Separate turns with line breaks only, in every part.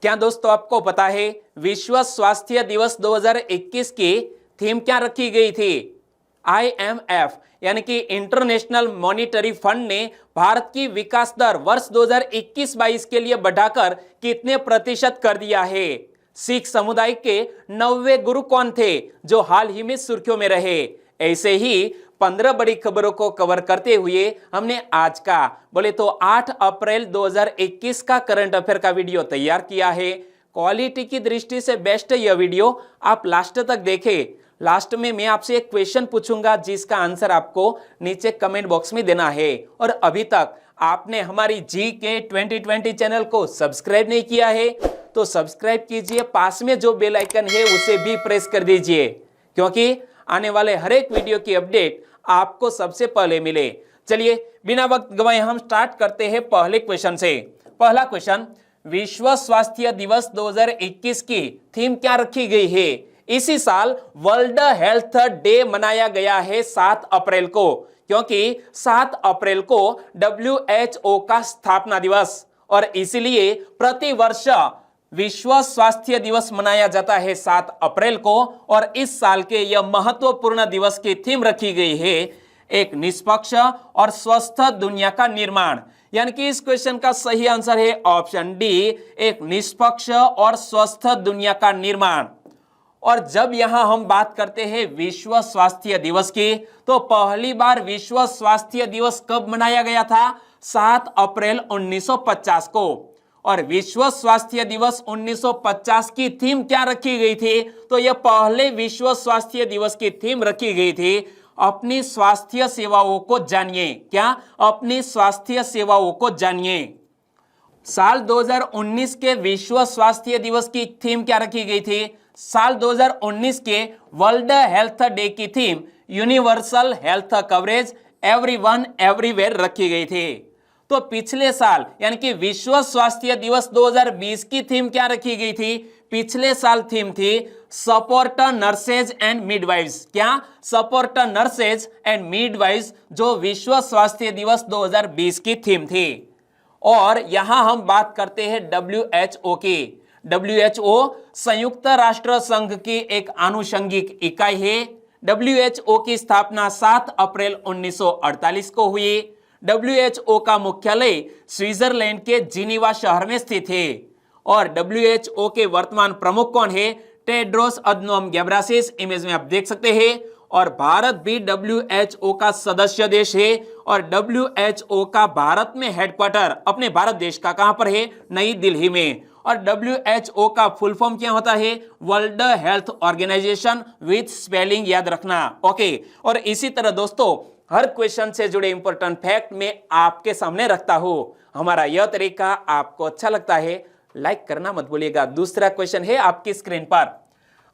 क्या दोस्तों आपको पता है विश्व स्वास्थ्य दिवस 2021 की थीम क्या रखी गई थी? IMF यानी कि इंटरनेशनल मॉनिटरी फंड ने भारत की विकास दर वर्ष 2021-22 के लिए बढ़ाकर कितने प्रतिशत कर दिया है? सिख समुदाय के 90वें गुरु कौन थे जो हाल ही में सुर्खियों में रहे? ऐसे ही 15 बड़ी खबरों को कवर करते हुए हमने आज का बोले तो 8 अप्रैल 2021 का करंट अफेयर का वीडियो तैयार किया है। क्वालिटी की दृष्टि से बेस्ट यह वीडियो आप लास्ट तक देखें। लास्ट में मैं आपसे एक क्वेश्चन पूछूंगा जिसका आंसर आपको नीचे कमेंट बॉक्स में देना है। और अभी तक आपने हमारी GK 2020 चैनल को सब्सक्राइब नहीं किया है तो सब्सक्राइब कीजिए, पास में जो बेल आइकन है उसे भी प्रेस कर दीजिए क्योंकि आने वाले हर एक वीडियो की अपडेट आपको सबसे पहले मिले। चलिए बिना वक्त गवाए हम स्टार्ट करते हैं पहले क्वेश्चन से। पहला क्वेश्चन, विश्व स्वास्थ्य दिवस 2021 की थीम क्या रखी गई है? इसी साल वर्ल्ड हेल्थ डे मनाया गया है 7 अप्रैल को, क्योंकि 7 अप्रैल को WHO का स्थापना दिवस और इसलिए प्रति वर्ष विश्व स्वास्थ्य दिवस मनाया जाता है 7 अप्रैल को। और इस साल के यह महत्वपूर्ण दिवस की थीम रखी गई है एक निष्पक्ष और स्वस्थ दुनिया का निर्माण। यानी कि इस क्वेश्चन का सही आंसर है ऑप्शन डी, एक निष्पक्ष और स्वस्थ दुनिया का निर्माण। और जब यहां हम बात करते हैं विश्व स्वास्थ्य दिवस की, तो पहली बार विश्व स्वास्थ्य दिवस कब मनाया गया था? 7 अप्रैल 1950 को। और विश्व स्वास्थ्य दिवस 1950 की थीम क्या रखी गई थी? तो यह पहले विश्व स्वास्थ्य दिवस की थीम रखी गई थी अपनी स्वास्थ्य सेवाओं को जानिए। क्या? अपनी स्वास्थ्य सेवाओं को जानिए। साल 2019 के विश्व स्वास्थ्य दिवस की थीम क्या रखी गई थी? साल 2019 के वर्ल्ड हेल्थ डे की theme universal health coverage everyone everywhere रखी गई थी। तो पिछले साल यानी कि विश्व स्वास्थ्य दिवस 2020 की थीम क्या रखी गई थी? पिछले साल थीम थी सपोर्ट नर्सेज एंड मिडवाइव्स। क्या? सपोर्ट नर्सेज एंड मिडवाइव्स जो विश्व स्वास्थ्य दिवस 2020 की थीम थी। और यहां हम बात करते हैं WHO की। WHO संयुक्त राष्ट्र संघ की एक आनुषंगिक इकाई है। WHO की स्थापना 7 अप्रैल 1948 को हुई। WHO का मुख्यालय स्विट्जरलैंड के जिनीवा शहर में स्थित है। और WHO के वर्तमान प्रमुख कौन है? टेड्रोस अधनोम घेब्रेयेसस, इमेज में आप देख सकते हैं। और भारत भी WHO का सदस्य देश है। और WHO का भारत में हेडक्वार्टर अपने भारत देश का कहां पर है? नई दिल्ली में। और WHO का फुल फॉर्म क्या होता है? World Health Organization with spelling याद रखना। ओके। और इसी तरह दोस्तों हर क्वेश्चन से जुड़े इंपॉर्टेंट फैक्ट में आपके सामने रखता हूं। हमारा यह तरीका आपको अच्छा लगता है लाइक करना मत भूलिएगा। दूसरा क्वेश्चन है आपकी स्क्रीन पर।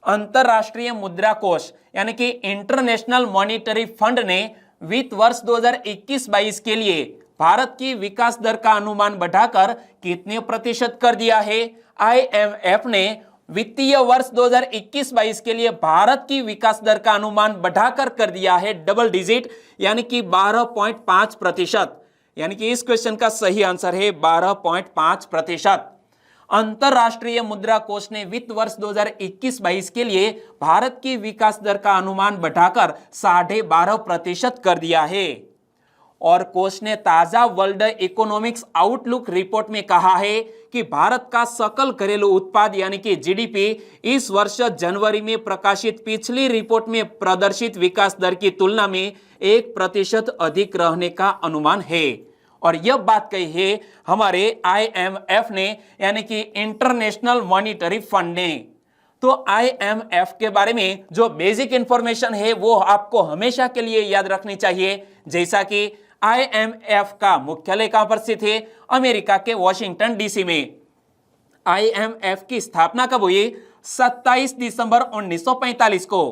अंतरराष्ट्रीय मुद्रा कोष यानी कि इंटरनेशनल मॉनिटरी फंड ने वित्त वर्ष 2021-22 के लिए भारत की विकास दर का अनुमान बढ़ाकर कितने प्रतिशत कर दिया है? IMF ने वित्तीय वर्ष 2021-22 के लिए भारत की विकास दर का अनुमान बढ़ाकर कर दिया है डबल डिजिट यानी कि 12.5%। यानी कि इस क्वेश्चन का सही आंसर है 12.5%। अंतरराष्ट्रीय मुद्रा कोष ने वित्त वर्ष 2021-22 के लिए भारत की विकास दर का अनुमान बढ़ाकर 12.5% कर दिया है। और कोष ने ताजा वर्ल्ड इकोनॉमिक्स आउटलुक रिपोर्ट में कहा है कि भारत का सकल घरेलू उत्पाद यानी कि GDP इस वर्ष जनवरी में प्रकाशित पिछली रिपोर्ट में प्रदर्शित विकास दर की तुलना में 1% अधिक रहने का अनुमान है। और यह बात कही है हमारे IMF ने यानी कि इंटरनेशनल मॉनिटरी फंड ने। तो IMF के बारे में जो बेसिक इंफॉर्मेशन है वो आपको हमेशा के लिए याद रखनी चाहिए। जैसा कि IMF का मुख्यालय कहां पर स्थित है? अमेरिका के वॉशिंगटन DC में। IMF की स्थापना कब हुई? 27 दिसंबर 1945 को।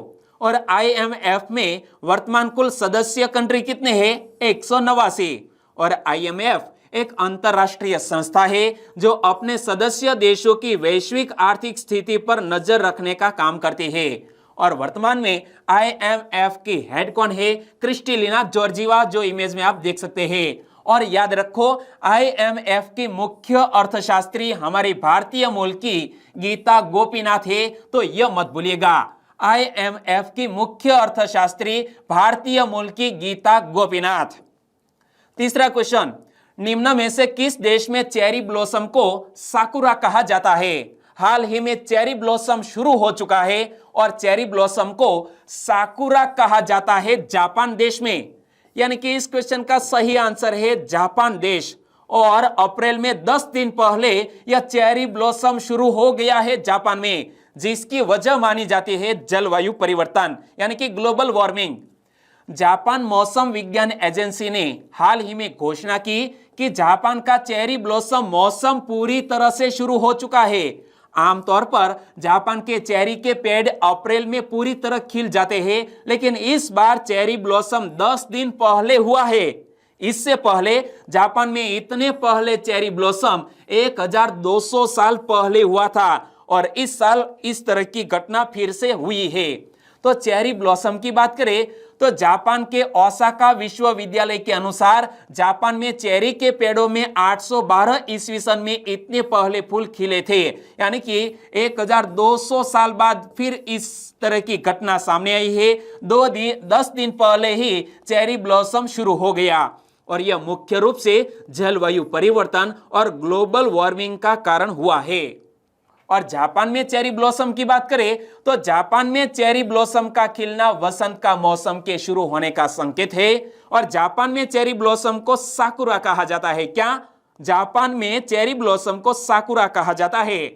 और IMF में वर्तमान कुल सदस्य कंट्री कितने हैं? 189। और IMF एक अंतरराष्ट्रीय संस्था है जो अपने सदस्य देशों की वैश्विक आर्थिक स्थिति पर नजर रखने का काम करती है। और वर्तमान में IMF की हेड कौन है? क्रिस्टलिना जॉर्जिवा, जो इमेज में आप देख सकते हैं। और याद रखो IMF की मुख्य अर्थशास्त्री हमारी भारतीय मूल की गीता गोपीनाथ है, तो यह मत भूलिएगा। IMF की मुख्य अर्थशास्त्री भारतीय मूल की गीता गोपीनाथ। तीसरा क्वेश्चन, निम्न में से किस देश में चेरी ब्लॉसम को साकुरा कहा जाता है? हाल ही में चेरी ब्लॉसम शुरू हो चुका है और चेरी ब्लॉसम को साकुरा कहा जाता है जापान देश में। यानी कि इस क्वेश्चन का सही आंसर है जापान देश। और अप्रैल में 10 दिन पहले यह चेरी ब्लॉसम शुरू हो गया है जापान में, जिसकी वजह मानी जाती है जलवायु परिवर्तन यानी कि ग्लोबल वार्मिंग। जापान मौसम विज्ञान एजेंसी ने हाल ही में घोषणा की कि जापान का चेरी ब्लॉसम मौसम पूरी तरह से शुरू हो चुका है। आमतौर पर जापान के चेरी के पेड़ अप्रैल में पूरी तरह खिल जाते हैं, लेकिन इस बार चेरी ब्लॉसम 10 दिन पहले हुआ है। इससे पहले जापान में इतने पहले चेरी ब्लॉसम 1200 साल पहले हुआ था और इस साल इस तरह की घटना फिर से हुई है। तो चेरी ब्लॉसम की बात करें तो जापान के ओसाका विश्वविद्यालय के अनुसार जापान में चेरी के पेड़ों में 812 ईस्वी सन में इतने पहले फूल खिले थे, यानी कि 1200 साल बाद फिर इस तरह की घटना सामने आई है। 10 दिन पहले ही चेरी ब्लॉसम शुरू हो गया और यह मुख्य रूप से जलवायु परिवर्तन और ग्लोबल वार्मिंग का कारण हुआ है। और जापान में चेरी ब्लॉसम की बात करें तो जापान में चेरी ब्लॉसम का खिलना वसंत का मौसम के शुरू होने का संकेत है और जापान में चेरी ब्लॉसम को साकुरा कहा जाता है। क्या? जापान में चेरी ब्लॉसम को साकुरा कहा जाता है।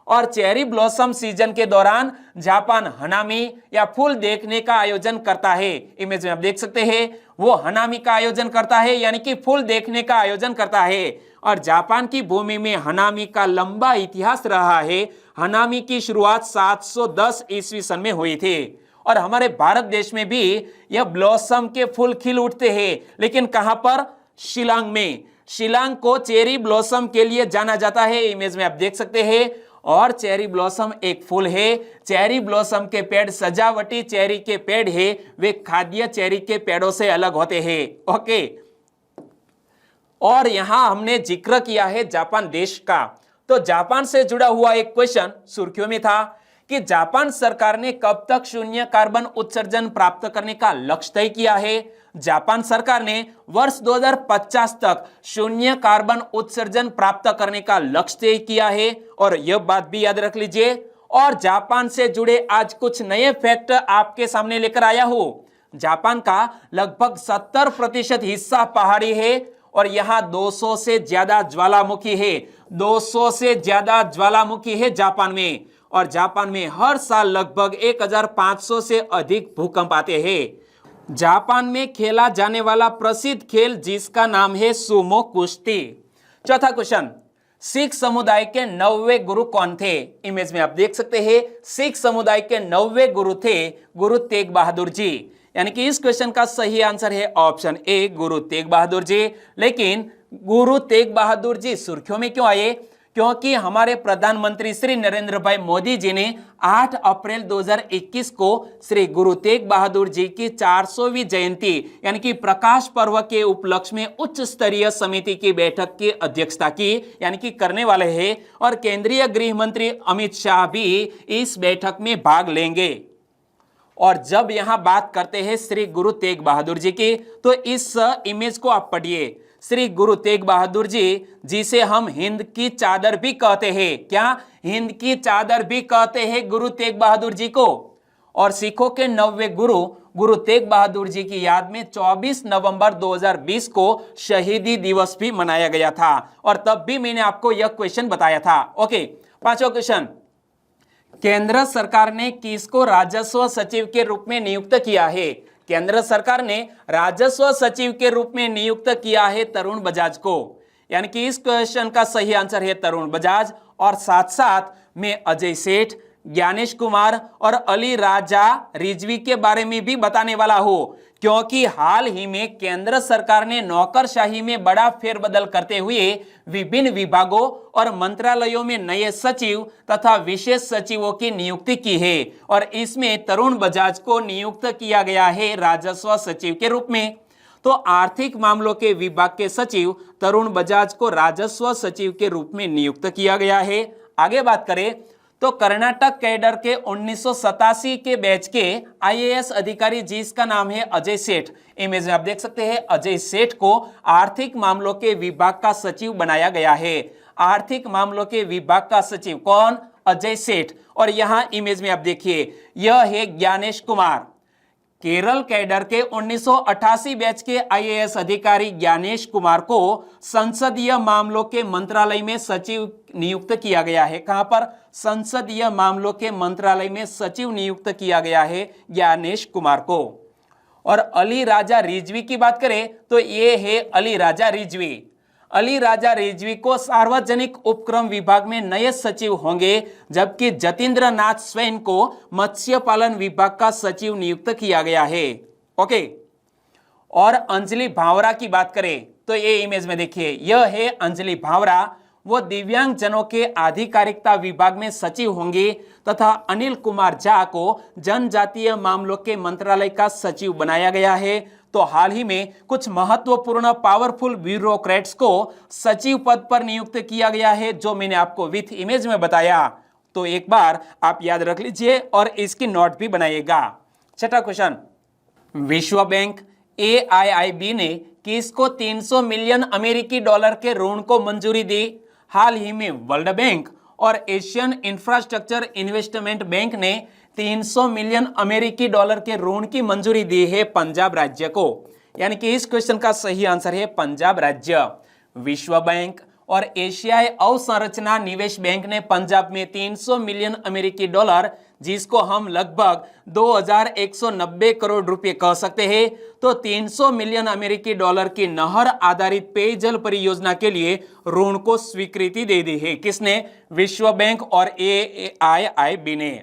और चेरी ब्लॉसम सीजन के दौरान जापान हनामी या फूल देखने का आयोजन करता है। इमेज में आप देख सकते हैं, वो हनामी का आयोजन करता है यानी कि फूल देखने का आयोजन करता है। और जापान की भूमि में हनामी का लंबा इतिहास रहा है। हनामी की शुरुआत 710 ईस्वी सन में हुई थी और हमारे भारत देश में भी यह ब्लॉसम के फूल खिल उठते हैं, लेकिन कहां पर? शिलांग में। शिलांग को चेरी ब्लॉसम के लिए जाना जाता है। इमेज में आप देख सकते हैं। और चेरी ब्लॉसम एक फूल है। चेरी ब्लॉसम के पेड़ सजावटी चेरी के पेड़ है, वे खाद्य चेरी के पेड़ों से अलग होते हैं। ओके, और यहां हमने जिक्र किया है जापान देश का, तो जापान से जुड़ा हुआ एक क्वेश्चन सुर्खियों में था कि जापान सरकार ने कब तक शून्य कार्बन उत्सर्जन प्राप्त करने का लक्ष्य तय किया है? जापान सरकार ने वर्ष 2050 तक शून्य कार्बन उत्सर्जन प्राप्त करने का लक्ष्य तय किया है और यह बात भी याद रख लीजिए। और जापान से जुड़े आज कुछ नए फैक्ट आपके सामने लेकर आया हूं। जापान का लगभग 70% हिस्सा पहाड़ी है और यहां 200 से ज्यादा ज्वालामुखी है। 200 से ज्यादा ज्वालामुखी है जापान में। और जापान में हर साल लगभग 1500 से अधिक भूकंप आते हैं। जापान में खेला जाने वाला प्रसिद्ध खेल जिसका नाम है सुमो कुश्ती। चौथा क्वेश्चन, सिख समुदाय के 9वें गुरु कौन थे? इमेज में आप देख सकते हैं, सिख समुदाय के 9वें गुरु थे गुरु तेग बहादुर जी। यानी कि इस क्वेश्चन का सही आंसर है ऑप्शन ए, गुरु तेग बहादुर जी। लेकिन गुरु तेग बहादुर जी सुर्खियों में क्यों आए? क्योंकि हमारे प्रधानमंत्री श्री नरेंद्र भाई मोदी जी ने 8 अप्रैल 2021 को श्री गुरु तेग बहादुर जी की 400वीं जयंती यानी कि प्रकाश पर्व के उपलक्ष्य में उच्च स्तरीय समिति की बैठक की अध्यक्षता की, यानी कि करने वाले हैं। और केंद्रीय गृह मंत्री अमित शाह भी इस बैठक में भाग लेंगे। और जब यहां बात करते हैं श्री गुरु तेग बहादुर जी की, तो इस इमेज को आप पढ़िए। श्री गुरु तेग बहादुर जी, जिसे हम हिंद की चादर भी कहते हैं। क्या? हिंद की चादर भी कहते हैं गुरु तेग बहादुर जी को। और सिखों के 9वें गुरु गुरु तेग बहादुर जी की याद में 24 नवंबर 2020 को शहीदी दिवस भी मनाया गया था और तब भी मैंने आपको यह क्वेश्चन बताया था। ओके, पांचवा क्वेश्चन, केंद्र सरकार ने किसको राजस्व सचिव के रूप में नियुक्त किया है? केंद्र सरकार ने राजस्व सचिव के रूप में नियुक्त किया है तरुण बजाज को। यानी कि इस क्वेश्चन का सही आंसर है तरुण बजाज। और साथ साथ में अजय सेठ, ज्ञानेश कुमार और अली राजा रिजवी के बारे में भी बताने वाला हूं, क्योंकि हाल ही में केंद्र सरकार ने नौकरशाही में बड़ा फेरबदल करते हुए विभिन्न विभागों और मंत्रालयों में नए सचिव तथा विशेष सचिवों की नियुक्ति की है और इसमें तरुण बजाज को नियुक्त किया गया है राजस्व सचिव के रूप में। तो आर्थिक मामलों के विभाग के सचिव तरुण बजाज को राजस्व सचिव के रूप में नियुक्त किया गया है। आगे बात करें तो कर्नाटक कैडर के 1987 के बैच के आईएएस अधिकारी जिसका नाम है अजय सेठ, इमेज में आप देख सकते हैं अजय सेठ को आर्थिक मामलों के विभाग का सचिव बनाया गया है। आर्थिक मामलों के विभाग का सचिव कौन? अजय सेठ। और यहां इमेज में आप देखिए यह है ज्ञानेश कुमार। केरल कैडर के 1988 बैच के आईएएस अधिकारी ज्ञानेश कुमार को संसदीय मामलों के मंत्रालय में सचिव नियुक्त किया गया है। कहां पर? संसदीय मामलों के मंत्रालय में सचिव नियुक्त किया गया है ज्ञानेश कुमार को। और अली राजा रिजवी की बात करें तो ये है अली राजा रिजवी। अली राजा रिजवी को सार्वजनिक उपक्रम विभाग में नए सचिव होंगे, जबकि जतींद्र नाथ स्वैन को मत्स्य पालन विभाग का सचिव नियुक्त किया गया है। ओके। और अंजलि भावरा की बात करें तो ये इमेज में देखिए यह है अंजलि भावरा। वो दिव्यांग जनों के आधिकारिकता विभाग में सचिव होंगे तथा अनिल कुमार झा को जनजातीय मामलों के मंत्रालय का सचिव बनाया गया है। तो हाल ही में कुछ महत्वपूर्ण पावरफुल ब्यूरोक्रेट्स को सचिव पद पर नियुक्त किया गया है, जो मैंने आपको विथ इमेज में बताया। तो एक बार आप याद रख लीजिए और इसकी नोट भी बनाइएगा। छठा क्वेश्चन, विश्व बैंक AIIB ने किसको 300 मिलियन अमेरिकी डॉलर के ऋण को मंजूरी दी? हाल ही में वर्ल्ड बैंक और एशियन इंफ्रास्ट्रक्चर इन्वेस्टमेंट बैंक ने 300 मिलियन अमेरिकी डॉलर के ऋण की मंजूरी दी है पंजाब राज्य को। यानी कि इस क्वेश्चन का सही आंसर है पंजाब राज्य। विश्व बैंक और एशियाई अवसंरचना निवेश बैंक ने पंजाब में 300 मिलियन अमेरिकी डॉलर, जिसको हम लगभग 2190 करोड़ रुपए कह सकते हैं, तो 300 मिलियन अमेरिकी डॉलर की नहर आधारित पेयजल परियोजना के लिए ऋण को स्वीकृति दे दी है। किसने? विश्व बैंक और AIIB ने।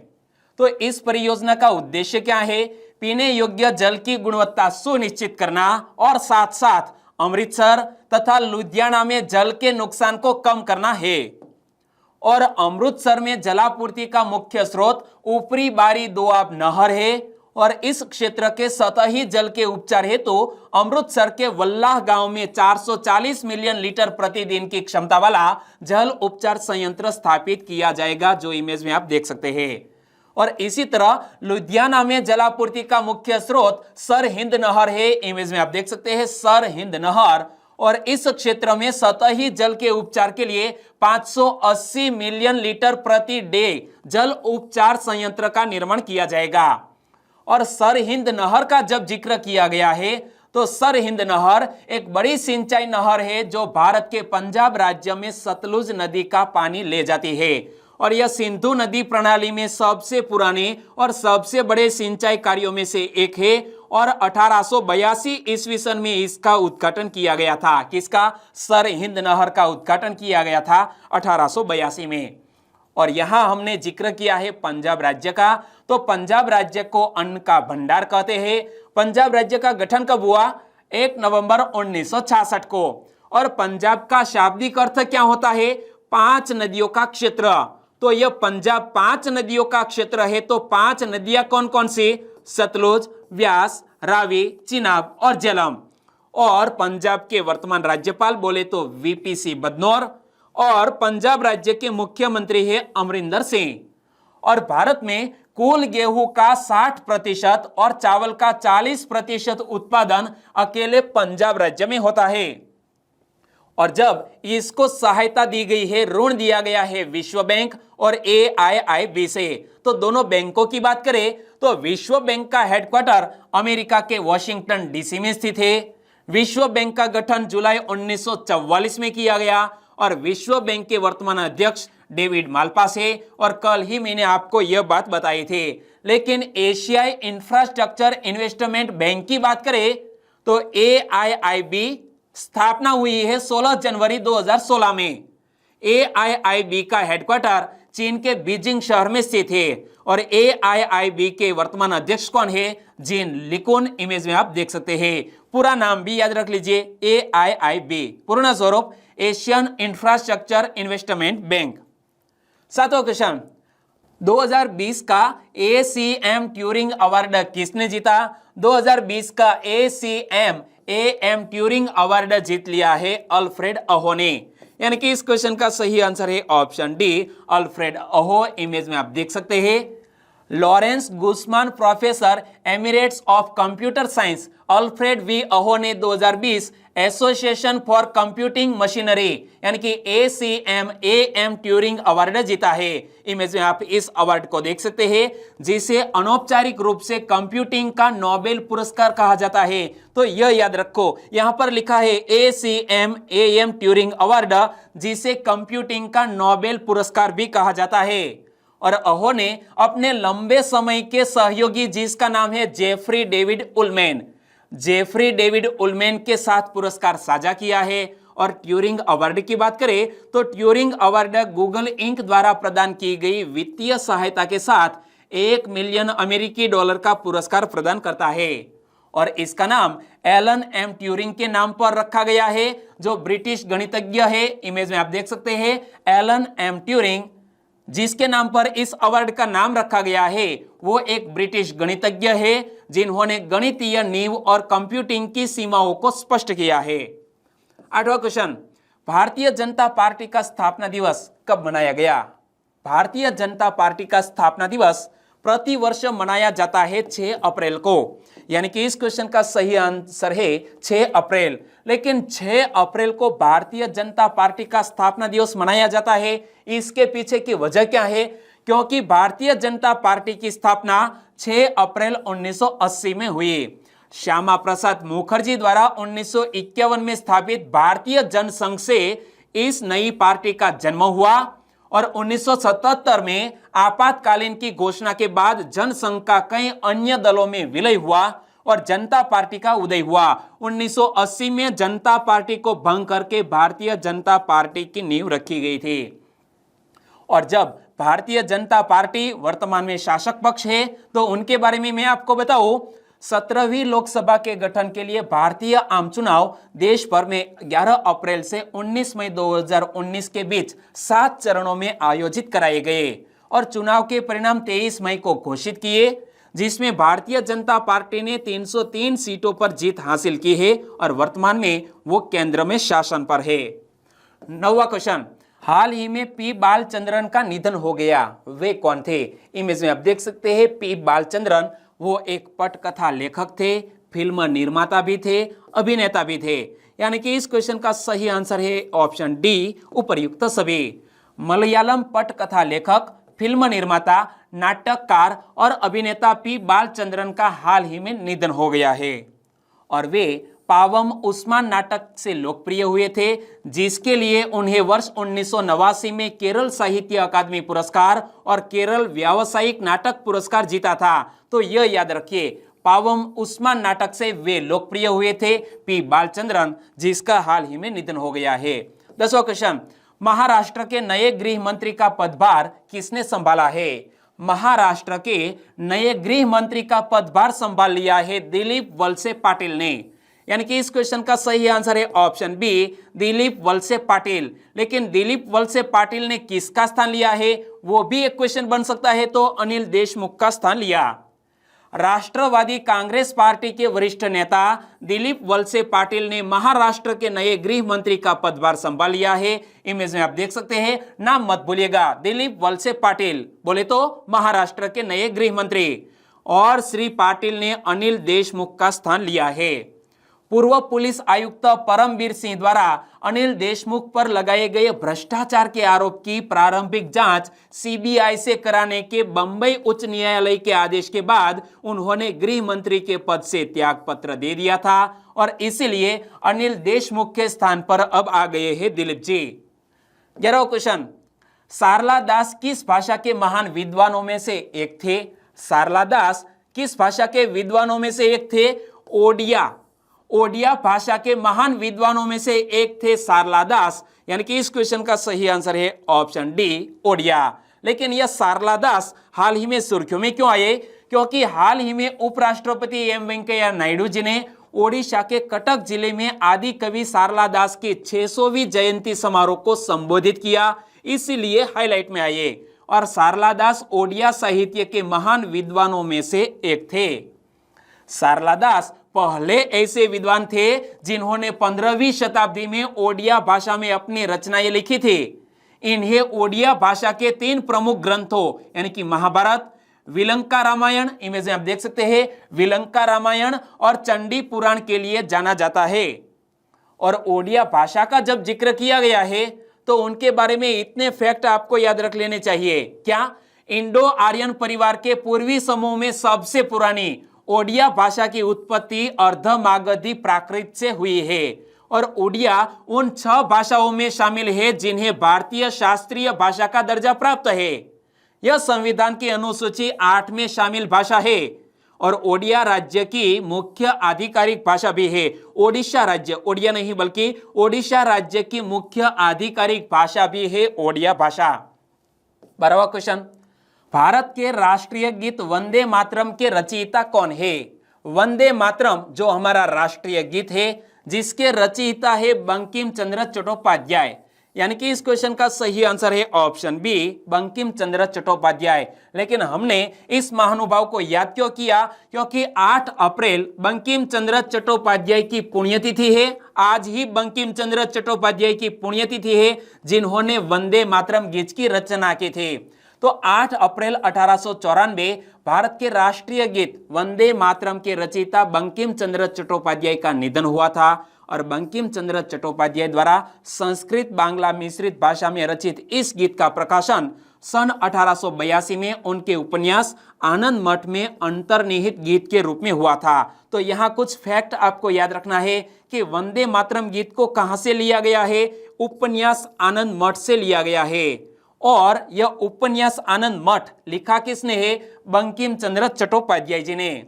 तो इस परियोजना का उद्देश्य क्या है? पीने योग्य जल की गुणवत्ता सुनिश्चित करना और साथ साथ अमृतसर तथा लुधियाना में जल के नुकसान को कम करना है। और अमृतसर में जलापूर्ति का मुख्य स्रोत ऊपरी बारी दोआब नहर है और इस क्षेत्र के सतही जल के उपचार हेतु अमृतसर के वल्लाह गांव में 440 मिलियन लीटर प्रतिदिन की क्षमता वाला जल उपचार संयंत्र स्थापित किया जाएगा, जो इमेज में आप देख सकते हैं। और इसी तरह लुधियाना में जलापूर्ति का मुख्य स्रोत सर हिंद नहर है, इमेज में आप देख सकते हैं सर हिंद नहर। और इस क्षेत्र में सतही जल के उपचार के लिए 580 मिलियन लीटर प्रति डे जल उपचार संयंत्र का निर्माण किया जाएगा। और सर हिंद नहर का जब जिक्र किया गया है तो सर हिंद नहर एक बड़ी सिंचाई नहर है जो भारत के पंजाब राज्य में सतलुज नदी का पानी ले जाती है। और यह सिंधु नदी प्रणाली में सबसे पुराने और सबसे बड़े सिंचाई कार्यों में से एक है। और 1882 ईस्वी सन में इसका उद्घाटन किया गया था। किसका? सर हिंद नहर का उद्घाटन किया गया था 1882 में। और यहां हमने जिक्र किया है पंजाब राज्य का, तो पंजाब राज्य को अन्न का भंडार कहते हैं। पंजाब राज्य का गठन कब हुआ? 1 नवंबर 1966 को। और पंजाब का शाब्दिक अर्थ क्या होता है? 5 नदियों का क्षेत्र। तो यह पंजाब 5 नदियों का क्षेत्र है। तो 5 नदियां कौन कौन सी? सतलुज, व्यास, रावी, चिनाब और झेलम। और पंजाब के वर्तमान राज्यपाल बोले तो VPC बदनौर। और पंजाब राज्य के मुख्यमंत्री है अमरिंदर सिंह। और भारत में कुल गेहूं का 60% और चावल का 40% उत्पादन अकेले पंजाब राज्य में होता है। और जब इसको सहायता दी गई है, ऋण दिया गया है विश्व बैंक और AIIB से, तो दोनों बैंकों की बात करें तो विश्व बैंक का हेडक्वार्टर अमेरिका के वॉशिंगटन DC में स्थित है। विश्व बैंक का गठन जुलाई 1944 में किया गया और विश्व बैंक के वर्तमान अध्यक्ष डेविड मालपास है। और कल ही मैंने आपको यह बात बताई थी। लेकिन एशियाई इंफ्रास्ट्रक्चर इन्वेस्टमेंट बैंक की बात करें तो AIIB स्थापना हुई है 16 जनवरी 2016 में। AIIB का हेडक्वार्टर चीन के बीजिंग शहर में स्थित है। और AIIB के वर्तमान अध्यक्ष कौन है? जिन लिकुन, इमेज में आप देख सकते हैं। पूरा नाम भी याद रख लीजिए, AIIB, पूर्ण स्वरूप एशियन इंफ्रास्ट्रक्चर इन्वेस्टमेंट बैंक। 7वां क्वेश्चन, 2020 का ACM ट्यूरिंग अवार्ड किसने जीता? 2020 का ACM AM ट्यूरिंग अवार्ड जीत लिया है अल्फ्रेड अहो ने। यानी कि इस क्वेश्चन का सही आंसर है option D, Alfred Aho. Image में आप देख सकते हैं Lawrence Gussman professor emeritus of computer science Alfred V Aho ने 2020 एसोसिएशन फॉर कंप्यूटिंग मशीनरी यानी कि ACM AM ट्यूरिंग अवार्ड जीता है। इमेज में आप इस अवार्ड को देख सकते हैं जिसे अनौपचारिक रूप से कंप्यूटिंग का नोबेल पुरस्कार कहा जाता है। तो यह याद रखो, यहां पर लिखा है ACM AM ट्यूरिंग अवार्ड जिसे कंप्यूटिंग का नोबेल पुरस्कार भी कहा जाता है। और अहो ने अपने लंबे समय के सहयोगी जिसका नाम है जेफरी डेविड उलमैन के साथ पुरस्कार साझा किया है। और ट्यूरिंग अवार्ड की बात करें तो ट्यूरिंग अवार्ड गूगल इंक द्वारा प्रदान की गई वित्तीय सहायता के साथ $1 मिलियन अमेरिकी का पुरस्कार प्रदान करता है। और इसका नाम एलन एम ट्यूरिंग के नाम पर रखा गया है जो ब्रिटिश गणितज्ञ है। इमेज में आप देख सकते हैं एलन एम ट्यूरिंग जिसके नाम पर इस अवार्ड का नाम रखा गया है वो एक ब्रिटिश गणितज्ञ है जिन्होंने गणितीय नींव और कंप्यूटिंग की सीमाओं को स्पष्ट किया है। 8वां क्वेश्चन, भारतीय जनता पार्टी का स्थापना दिवस कब मनाया गया? भारतीय जनता पार्टी का स्थापना दिवस प्रतिवर्ष मनाया जाता है 6 अप्रैल को। यानी कि इस क्वेश्चन का सही आंसर है 6 अप्रैल। लेकिन 6 अप्रैल को भारतीय जनता पार्टी का स्थापना दिवस मनाया जाता है, इसके पीछे की वजह क्या है? क्योंकि भारतीय जनता पार्टी की स्थापना 6 अप्रैल 1980 में हुई। श्यामा प्रसाद मुखर्जी द्वारा 1951 में स्थापित भारतीय जनसंघ से इस नई पार्टी का जन्म हुआ और 1977 में आपातकालीन की घोषणा के बाद जनसंघ का कई अन्य दलों में विलय हुआ और जनता पार्टी का उदय हुआ। 1980 में जनता पार्टी को भंग करके भारतीय जनता पार्टी की नींव रखी गई थी। और जब भारतीय जनता पार्टी वर्तमान में शासक पक्ष है तो उनके बारे में मैं आपको बताऊं, 17वीं लोकसभा के गठन के लिए भारतीय आम चुनाव देश भर में 11 अप्रैल से 19 मई 2019 के बीच 7 चरणों में आयोजित कराए गए और चुनाव के परिणाम 23 मई को घोषित किए, जिसमें भारतीय जनता पार्टी ने 303 सीटों पर जीत हासिल की है और वर्तमान में वो केंद्र में शासन पर है। 9वां क्वेश्चन, हाल ही में पी बालचंद्रन का निधन हो गया, वे कौन थे? इमेज में आप देख सकते हैं पी बालचंद्रन वो एक पटकथा लेखक थे, फिल्म निर्माता भी थे, अभिनेता भी थे। यानी कि इस क्वेश्चन का सही आंसर है ऑप्शन डी, उपर्युक्त सभी। मलयालम पटकथा लेखक, फिल्म निर्माता, नाटककार और अभिनेता पी बालचंद्रन का हाल ही में निधन हो गया है और वे पावम उस्मान नाटक से लोकप्रिय हुए थे, जिसके लिए उन्हें वर्ष 1989 में केरल साहित्य अकादमी पुरस्कार और केरल व्यावसायिक नाटक पुरस्कार जीता था। तो यह याद रखिए, पावम उस्मान नाटक से वे लोकप्रिय हुए थे पी बालचंद्रन, जिसका हाल ही में निधन हो गया है। 10वां क्वेश्चन, महाराष्ट्र के नए गृह मंत्री का पदभार किसने संभाला है? महाराष्ट्र के नए गृह मंत्री का पदभार संभाल लिया है दिलीप वलसे पाटिल ने। यानी कि इस क्वेश्चन का सही आंसर है ऑप्शन बी, दिलीप वलसे पाटिल। लेकिन दिलीप वलसे पाटिल ने किसका स्थान लिया है वो भी एक क्वेश्चन बन सकता है, तो अनिल देशमुख का स्थान लिया। राष्ट्रवादी कांग्रेस पार्टी के वरिष्ठ नेता दिलीप वलसे पाटिल ने महाराष्ट्र के नए गृह मंत्री का पदभार संभाल लिया है। इमेज में आप देख सकते हैं, नाम मत भूलिएगा, दिलीप वलसे पाटिल बोले तो महाराष्ट्र के नए गृह मंत्री। और श्री पाटिल ने अनिल देशमुख का स्थान लिया है। पूर्व पुलिस आयुक्त परमवीर सिंह द्वारा अनिल देशमुख पर लगाए गए भ्रष्टाचार के आरोप की प्रारंभिक जांच सीबीआई से कराने के बंबई उच्च न्यायालय के आदेश के बाद उन्होंने गृह मंत्री के पद से त्याग पत्र दे दिया था और इसीलिए अनिल देशमुख के स्थान पर अब आ गए हैं दिलीप जी। 11वां क्वेश्चन, सारला दास किस भाषा के महान विद्वानों में से एक थे? सारला दास किस भाषा के विद्वानों में से एक थे? ओडिया भाषा के महान विद्वानों में से एक थे सारला दास। यानी कि इस क्वेश्चन का सही आंसर है ऑप्शन डी, ओडिया। लेकिन यह सारला दास हाल ही में सुर्खियों में क्यों आए? क्योंकि हाल ही में उपराष्ट्रपति एम वेंकैया नायडू जी ने ओडिशा के कटक जिले में आदि कवि सारला दास की 600वीं जयंती समारोह को संबोधित किया, इसीलिए हाईलाइट में आए। और सारला दास ओडिया साहित्य के महान विद्वानों में से एक थे। सारला दास पहले ऐसे विद्वान थे जिन्होंने 15वीं शताब्दी में ओडिया भाषा में अपनी रचनाएं लिखी थी। इन्हें ओडिया भाषा के 3 प्रमुख ग्रंथों यानी कि महाभारत, विलंका रामायण, इमेज में आप देख सकते हैं, विलंका रामायण और चंडी पुराण के लिए जाना जाता है। और ओडिया भाषा का जब जिक्र किया गया है तो उनके बारे में इतने फैक्ट आपको याद रख लेने चाहिए। क्या? इंडो आर्यन परिवार के पूर्वी समूह में सबसे पुरानी ओडिया भाषा की उत्पत्ति अर्धमागधी प्राकृत से हुई है और ओडिया उन 6 भाषाओं में शामिल है जिन्हें भारतीय शास्त्रीय भाषा का दर्जा प्राप्त है। यह संविधान की अनुसूची 8 में शामिल भाषा है और ओडिया राज्य की मुख्य आधिकारिक भाषा भी है। ओडिशा राज्य, ओडिया नहीं बल्कि ओडिशा राज्य की मुख्य आधिकारिक भाषा भी है ओडिया भाषा। 12वां क्वेश्चन, भारत के राष्ट्रीय गीत वंदे मातरम के रचयिता कौन है? वंदे मातरम जो हमारा राष्ट्रीय गीत है जिसके रचयिता है बंकिम चंद्र चट्टोपाध्याय, यानी कि इस क्वेश्चन का सही आंसर है ऑप्शन बी, बंकिम चंद्र चट्टोपाध्याय। लेकिन हमने इस महानुभाव को याद क्यों किया? क्योंकि 8 अप्रैल बंकिम चंद्र चट्टोपाध्याय की पुण्यतिथि है। आज ही बंकिम चंद्र चट्टोपाध्याय की पुण्यतिथि है जिन्होंने वंदे मातरम गीत की रचना की थी। तो 8 अप्रैल 1894 भारत के राष्ट्रीय गीत वंदे मातरम के रचयिता बंकिम चंद्र चट्टोपाध्याय का निधन हुआ था और बंकिम चंद्र चट्टोपाध्याय द्वारा संस्कृत बांग्ला मिश्रित भाषा में रचित इस गीत का प्रकाशन सन 1882 में उनके उपन्यास आनंद मठ में अंतर्निहित गीत के रूप में हुआ था। तो यहाँ कुछ फैक्ट आपको याद रखना है कि वंदे मातरम गीत को कहां से लिया गया है? उपन्यास आनंद मठ से लिया गया है और यह उपन्यास आनंद मठ लिखा किसने है? बंकिम चंद्र चट्टोपाध्याय जी ने।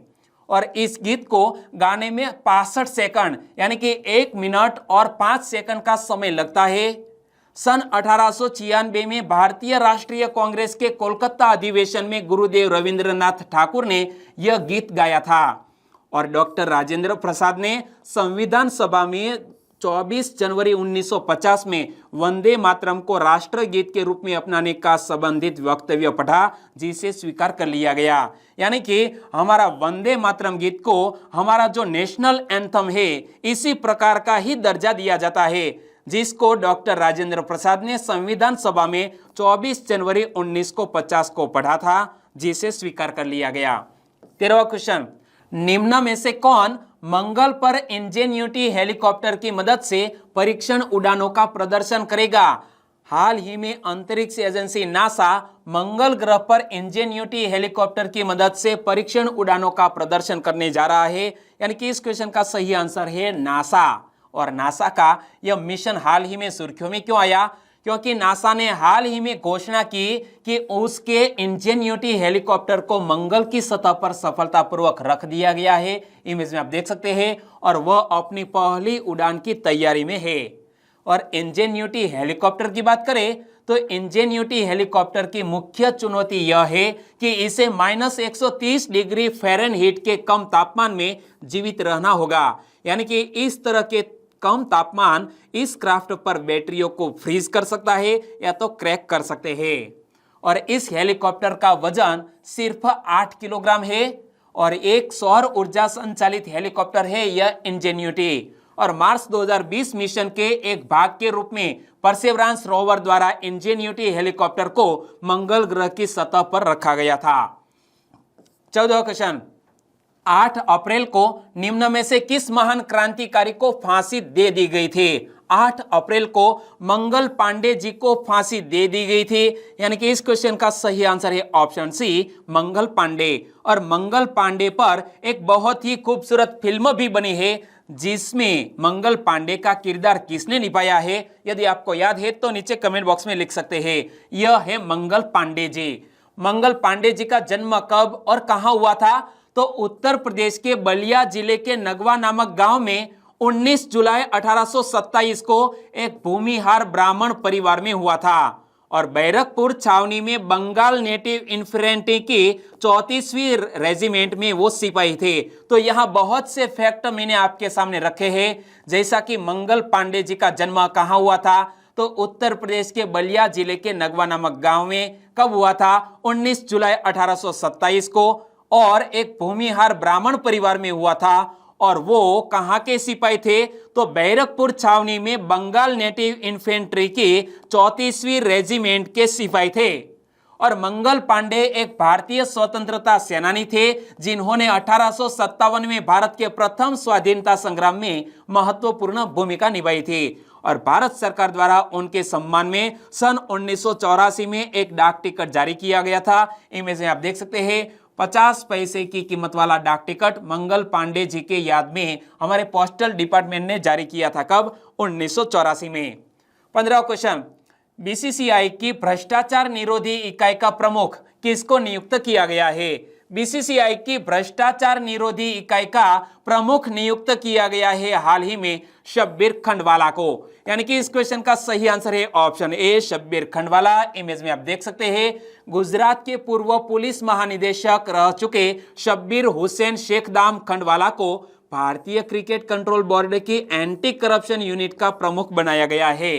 और इस गीत को गाने में 65 सेकंड यानी कि 1 मिनट और 5 सेकंड का समय लगता है। सन 1896 में भारतीय राष्ट्रीय कांग्रेस के कोलकाता अधिवेशन में गुरुदेव रविंद्रनाथ ठाकुर ने यह गीत गाया था और डॉक्टर राजेंद्र प्रसाद ने संविधान सभा में 24 जनवरी 1950 में वंदे मातरम को राष्ट्रगीत के रूप में अपनाने का संबंधित वक्तव्य पढ़ा जिसे स्वीकार कर लिया गया। यानी कि हमारा वंदे मातरम गीत को हमारा जो नेशनल एंथम है इसी प्रकार का ही दर्जा दिया जाता है जिसको डॉक्टर राजेंद्र प्रसाद ने संविधान सभा में 24 जनवरी 1950 को पढ़ा था जिसे स्वीकार कर लिया गया। 13वां क्वेश्चन, निम्न में से कौन मंगल पर इंजेन्यूटी हेलीकॉप्टर की मदद से परीक्षण उड़ानों का प्रदर्शन करेगा? हाल ही में अंतरिक्ष एजेंसी नासा मंगल ग्रह पर इंजेन्यूटी हेलीकॉप्टर की मदद से परीक्षण उड़ानों का प्रदर्शन करने जा रहा है। यानी कि इस क्वेश्चन का सही आंसर है नासा। और नासा का यह मिशन हाल ही में सुर्खियों में क्यों आया? क्योंकि नासा ने हाल ही में घोषणा की कि उसके इंजेन्यूटी हेलीकॉप्टर को मंगल की सतह पर सफलतापूर्वक रख दिया गया है। इमेज में आप देख सकते हैं और वह अपनी पहली उड़ान की तैयारी में है। और इंजेन्यूटी हेलीकॉप्टर की बात करें तो इंजेन्यूटी हेलीकॉप्टर की मुख्य चुनौती यह है कि इसे -130 डिग्री फ़ारेनहीट के कम तापमान में जीवित रहना होगा। यानी कि इस तरह के कम तापमान इस क्राफ्ट पर बैटरियों को फ्रीज कर सकता है या तो क्रैक कर सकते हैं। और इस हेलीकॉप्टर का वजन सिर्फ 8 किलोग्राम है और एक सौर ऊर्जा संचालित हेलीकॉप्टर है यह इंजेन्यूटी। और मार्च 2020 मिशन के एक भाग के रूप में परसेवरेंस रोवर द्वारा इंजेन्यूटी हेलीकॉप्टर को मंगल ग्रह की सतह पर रखा गया था। 14वां क्वेश्चन, 8 अप्रैल को निम्न में से किस महान क्रांतिकारी को फांसी दे दी गई थी? 8 अप्रैल को मंगल पांडे जी को फांसी दे दी गई थी। यानी कि इस क्वेश्चन का सही आंसर है ऑप्शन सी, मंगल पांडे। और मंगल पांडे पर एक बहुत ही खूबसूरत फिल्म भी बनी है जिसमें मंगल पांडे का किरदार किसने निभाया है? यदि आपको याद है तो नीचे कमेंट बॉक्स में लिख सकते हैं। यह है मंगल पांडे जी। मंगल पांडे जी का जन्म कब और कहां हुआ था? तो उत्तर प्रदेश के बलिया जिले के नगवा नामक गांव में 19 जुलाई 1827 को एक भूमिहार ब्राह्मण परिवार में हुआ था। और बैरकपुर छावनी में बंगाल नेटिव इन्फेंट्री की 34वीं रेजिमेंट में वो सिपाही थे। तो यहाँ बहुत से फैक्ट मैंने आपके सामने रखे हैं, जैसा कि मंगल पांडे जी का जन्म कहाँ हुआ था? तो उत्तर प्रदेश के बलिया जिले के नगवा नामक गांव में कब हुआ था? 19 जुलाई 1827 को। और एक भूमिहार ब्राह्मण परिवार में हुआ था और वो कहां के सिपाही थे? तो बैरकपुर छावनी में बंगाल नेटिव इन्फेंट्री की 34वीं रेजिमेंट के सिपाही थे। और मंगल पांडे एक भारतीय स्वतंत्रता सेनानी थे जिन्होंने 1857 में भारत के प्रथम स्वाधीनता संग्राम में महत्वपूर्ण भूमिका निभाई थी। और भारत सरकार द्वारा उनके सम्मान में सन 1984 में एक डाक टिकट जारी किया गया था। इमेज में आप देख सकते हैं 50 पैसे की कीमत वाला डाक टिकट मंगल पांडे जी के याद में हमारे पोस्टल डिपार्टमेंट ने जारी किया था। कब? 1984 में। 15वां क्वेश्चन, बीसीसीआई की भ्रष्टाचार निरोधी इकाई का प्रमुख किसको नियुक्त किया गया है? बीसीसीआई की भ्रष्टाचार निरोधी इकाई का प्रमुख नियुक्त किया गया है हाल ही में शब्बीर खंडवाला को। यानी कि इस क्वेश्चन का सही आंसर है option A, Shabbir Khandwala. Image में आप देख सकते हैं गुजरात के पूर्व पुलिस महानिदेशक रह चुके शब्बीर हुसैन शेखदाम खंडवाला को भारतीय क्रिकेट कंट्रोल बोर्ड की एंटी करप्शन यूनिट का प्रमुख बनाया गया है।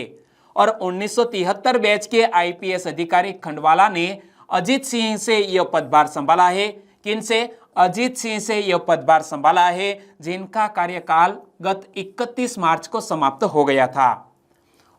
और 1973 बैच के आईपीएस अधिकारी खंडवाला ने अजीत सिंह से यह पदभार संभाला है। किनसे? अजीत सिंह से यह पदभार संभाला है जिनका कार्यकाल गत 31 मार्च को समाप्त हो गया था।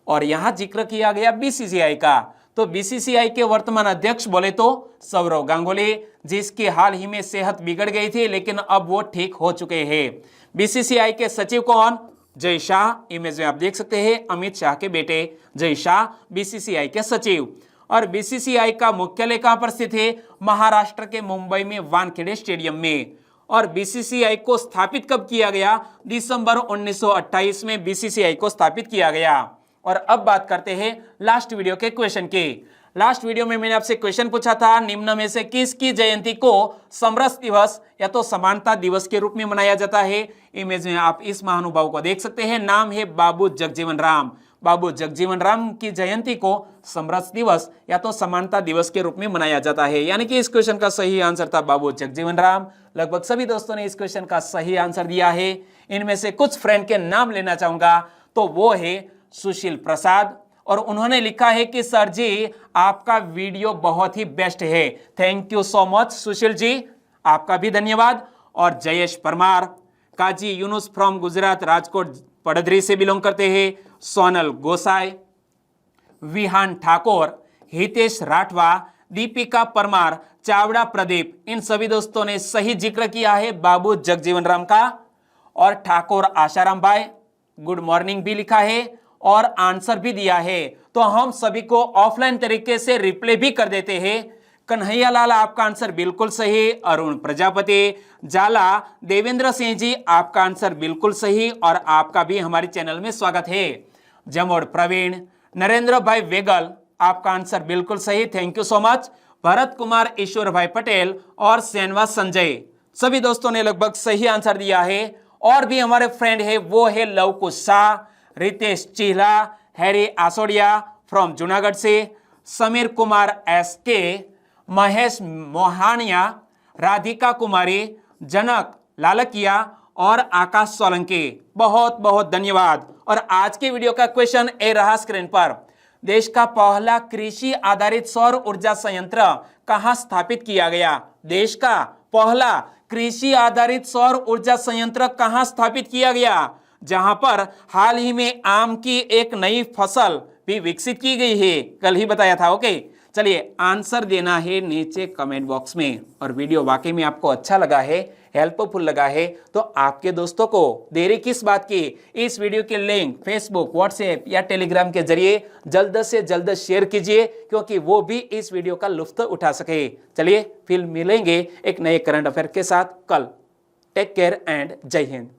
और यहां जिक्र किया गया बीसीसीआई का, तो बीसीसीआई के वर्तमान अध्यक्ष बोले तो सौरव गांगुली, जिसकी हाल ही में सेहत बिगड़ गई थी लेकिन अब वो ठीक हो चुके हैं। बीसीसीआई के सचिव कौन? जय शाह। इमेज में आप देख सकते हैं अमित शाह के बेटे जय शाह बीसीसीआई के सचिव। और बीसीसीआई का मुख्यालय कहां पर स्थित है? महाराष्ट्र के मुंबई में वानखेड़े स्टेडियम में। और बीसीसीआई को स्थापित कब किया गया? दिसंबर 1928 में बीसीसीआई को स्थापित किया गया। और अब बात करते हैं लास्ट वीडियो के क्वेश्चन की। लास्ट वीडियो में मैंने आपसे क्वेश्चन पूछा था निम्न में से किसकी जयंती को समरस दिवस या तो समानता दिवस के रूप में मनाया जाता है? इमेज में आप इस महानुभाव को देख सकते हैं, नाम है बाबू जगजीवन राम। बाबू जगजीवन राम की जयंती को समरस दिवस या तो समानता दिवस के रूप में मनाया जाता है। यानी कि इस क्वेश्चन का सही आंसर था बाबू जगजीवन राम। लगभग सभी दोस्तों ने इस क्वेश्चन का सही आंसर दिया है। इनमें से कुछ फ्रेंड के नाम लेना चाहूंगा, तो वो है सुशील प्रसाद, और उन्होंने लिखा है कि सर जी आपका वीडियो बहुत ही बेस्ट है। Thank you so much Sushil ji, आपका भी धन्यवाद। और जयेश परमार, काजी यूनुस फ्रॉम गुजरात, राजकोट पड़धरी से बिलोंग करते हैं। सोनल गोसाई, विहान ठाकुर, हितेश राठवा, दीपिका परमार, चावड़ा प्रदीप, इन सभी दोस्तों ने सही जिक्र किया है बाबू जगजीवन राम का। और ठाकुर आशाराम भाई गुड मॉर्निंग भी लिखा है और आंसर भी दिया है। तो हम सभी को ऑफलाइन तरीके से रिप्लाई भी कर देते हैं। कन्हैया लाल आपका आंसर बिल्कुल सही। अरुण प्रजापति, जाला, देवेंद्र सिंह जी आपका आंसर बिल्कुल सही और आपका भी हमारे चैनल में स्वागत है। जमोड़ प्रवीण, नरेंद्र भाई वेगल आपका आंसर बिल्कुल सही, thank you so much. Bharat Kumar, Ishwar Bhai Patel और सेनवा संजय, सभी दोस्तों ने लगभग सही आंसर दिया है। और भी हमारे फ्रेंड है वो है लवकुश शाह, रितेश चिहला, हैरी आसोडिया फ्रॉम जूनागढ़ से, समीर कुमार एसके, महेश मोहानिया, राधिका कुमारी, जनक लालकिया और आकाश सोलंकी, बहुत बहुत धन्यवाद। और आज के वीडियो का क्वेश्चन ए रहा स्क्रीन पर, देश का पहला कृषि आधारित सौर ऊर्जा संयंत्र कहां स्थापित किया गया? देश का पहला कृषि आधारित सौर ऊर्जा संयंत्र कहां स्थापित किया गया? जहां पर हाल ही में आम की एक नई फसल भी विकसित की गई है, कल ही बताया था। ओके, चलिए आंसर देना है नीचे कमेंट बॉक्स में। और वीडियो वाकई में आपको अच्छा लगा है, हेल्पफुल लगा है, तो आपके दोस्तों को देरी किस बात की, इस वीडियो के लिंक फेसबुक, व्हाट्सएप या टेलीग्राम के जरिए जल्द से जल्द शेयर कीजिए, क्योंकि वो भी इस वीडियो का लुत्फ उठा सके। चलिए फिर मिलेंगे एक नए करंट अफेयर के साथ कल। टेक केयर एंड जय हिंद।